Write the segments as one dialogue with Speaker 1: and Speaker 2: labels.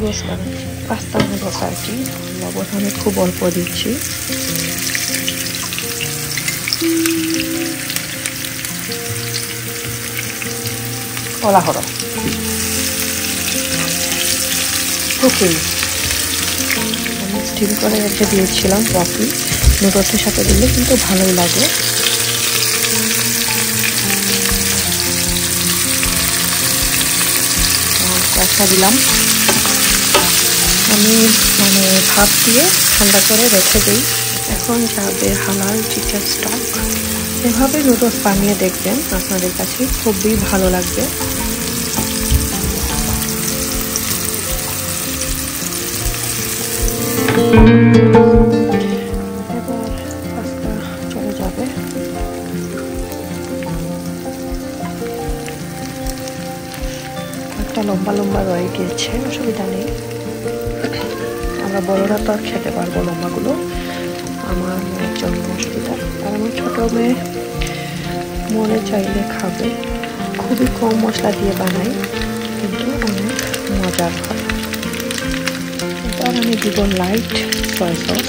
Speaker 1: Noodles বানাচ্ছি, pasta noodles আর কি। লবণ আমি খুব অল্প দিচ্ছি। ওলাহর ওকে, আমি স্টিম করে রেখে দিয়েছিলাম ব্রকলি, নুডলসের সাথে দিলে কিন্তু ভালোই লাগে। কয়েকটা দিলাম। আমি ভাপ দিয়ে ঠান্ডা করে রেখে দিই। এখন যাবে হালাল চিকেন স্টক। এভাবে নুডলস বানিয়ে দেখবেন, আপনাদের কাছে খুবই ভালো লাগবে। এবার পাস্তা চলে যাবে। একটা লম্বা লম্বা রয়ে গিয়েছে, অসুবিধা নেই, আমরা বড়রা তো আর খেতে পারবো লম্বাগুলো। আমার মেয়ের জন্য অসুবিধা, আর আমার ছোট মেয়ে মনে চাইলে খাবে। খুবই কম মশলা দিয়ে বানাই, কিন্তু অনেক মজার হয়। এবার আমি দিব লাইট সয়া সস।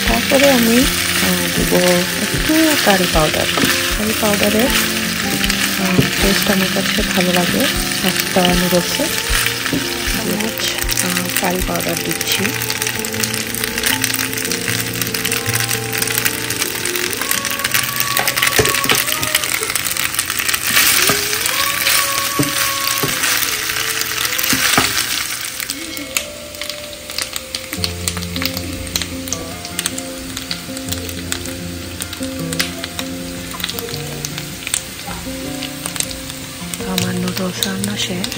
Speaker 1: তারপরে আমি দেব একটু কারি পাউডার। কারি পাউডারের টেস্ট আমার কাছে ভালো লাগে পাস্তা নুডলসে। কারি পাউডার দিচ্ছি। আমার নুডলস রান্না শেষ।